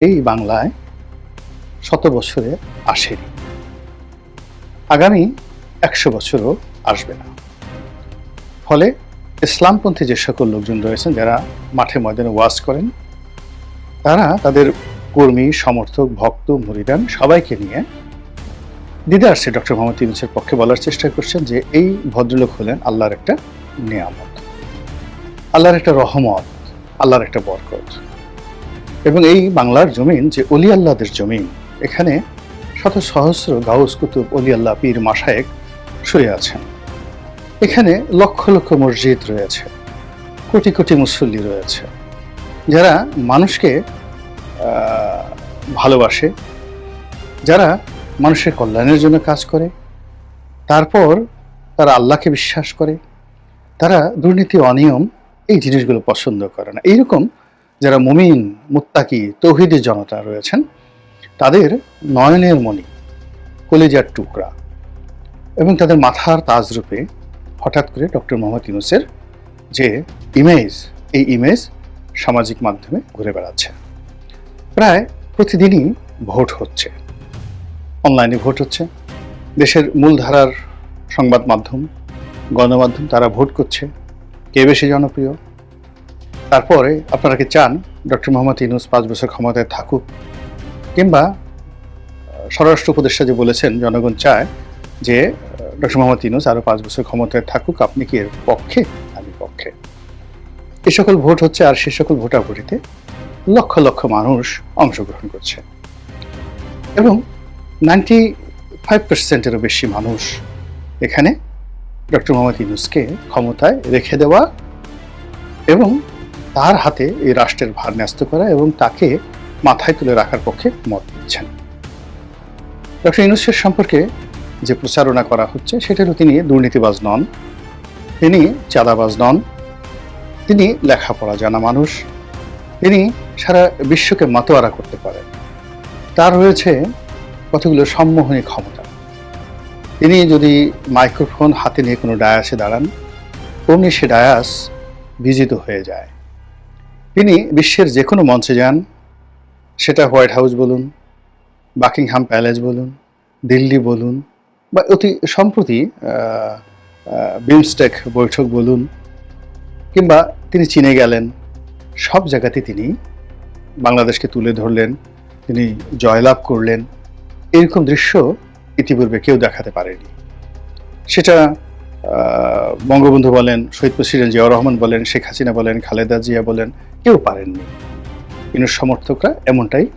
এই বাংলায় শত বছরে আসেনি, আগামী ১০০ বছরও আসবে না। ফলে ইসলামপন্থী যে সকল লোকজন রয়েছেন যারা মাঠে ময়দানে ওয়াজ করেন, তারা তাদের কর্মী, সমর্থক, ভক্ত, মুরিদান সবাইকে নিয়ে দ্বিধার্সে ডক্টর মোহাম্মদ ইউনূসের পক্ষে বলার চেষ্টা করছেন যে এই ভদ্রলোক হলেন আল্লাহর একটা নিয়ামত, আল্লাহর একটা রহমত, আল্লাহর একটা বরকত। এবং এই বাংলার জমিন যে অলি আল্লাহদের জমিন, এখানে শত সহস্র গাউস কুতুব, অলি আল্লাহ, পীর, মাশায়েখ শুয়ে আছেন। এখানে লক্ষ লক্ষ মসজিদ রয়েছে, কোটি কোটি মুসল্লি রয়েছে, যারা মানুষকে ভালোবাসে, যারা মানুষের কল্যাণের জন্য কাজ করে, তারপর তারা আল্লাহকে বিশ্বাস করে, তারা দুর্নীতি, অনিয়ম এই জিনিসগুলো পছন্দ করে না। এইরকম যারা মুমিন, মুত্তাকি, তৌহিদি জনতা রয়েছেন, তাদের নয়নের মণি, কলিজার টুকরা এবং তাদের মাথার তাজরূপে হঠাৎ করে ডক্টর মোহাম্মদ ইউনূসের যে ইমেজ, এই ইমেজ সামাজিক মাধ্যমে ঘুরে বেড়াচ্ছে। প্রায় প্রতিদিনই ভোট হচ্ছে, অনলাইনে ভোট হচ্ছে, দেশের মূলধারার সংবাদ মাধ্যম, গণমাধ্যম তারা ভোট করছে কে বেশি জনপ্রিয়। তারপরে আপনারা কি চান ডক্টর মোহাম্মদ ইউনূস ৫ বছর ক্ষমতায় থাকুক, কিংবা স্বরাষ্ট্র উপদেষ্টা যে বলেছেন জনগণ চায় যে ডক্টর মোহাম্মদ ইউনূস আরো ৫ বছর ক্ষমতায় থাকুক, আপনি কি এর পক্ষে? আমি পক্ষে। এই সকল ভোট হচ্ছে, আর সে সকল ভোটাভুটিতে লক্ষ লক্ষ মানুষ অংশগ্রহণ করছে এবং 95%-এরও বেশি মানুষ এখানে ডক্টর মোহাম্মদ ইউনূসকে ক্ষমতায় রেখে দেওয়া এবং তার হাতে এই রাষ্ট্রের ভার ন্যস্ত করা এবং তাকে মাথায় তুলে রাখার পক্ষে মত দিচ্ছেন। ডক্টর ইউনূসের সম্পর্কে যে প্রচারণা করা হচ্ছে সেটা হলো তিনি দুর্নীতিবাজ নন, তিনি চাঁদাবাজ নন, তিনি লেখাপড়া জানা মানুষ, তিনি সারা বিশ্বকে মাতোয়ারা করতে পারেন, তার রয়েছে কতগুলো সম্মোহনী ক্ষমতা। তিনি যদি মাইক্রোফোন হাতে নিয়ে কোনো ডায়াসে দাঁড়ান, অমনি সে ডায়াস বিজিত হয়ে যায়। তিনি বিশ্বের যে কোনো মঞ্চে যান, সেটা হোয়াইট হাউস বলুন, বাকিংহাম প্যালেস বলুন, দিল্লি বলুন, বা অতি সম্প্রতি বিমস্টেক বৈঠক বলুন, কিংবা তিনি চীনে গেলেন, সব জায়গাতে তিনি বাংলাদেশকে তুলে ধরলেন, তিনি জয়লাভ করলেন। এরকম দৃশ্য ইতিপূর্বে কেউ দেখাতে পারেনি। সেটা বঙ্গবন্ধু বলেন, শহীদ প্রেসিডেন্ট জিয়াউর রহমান বলেন, শেখ হাসিনা বলেন, খালেদা জিয়া বলেন, কেউ পারেননি। ইউনূস সমর্থকরা এমনটাই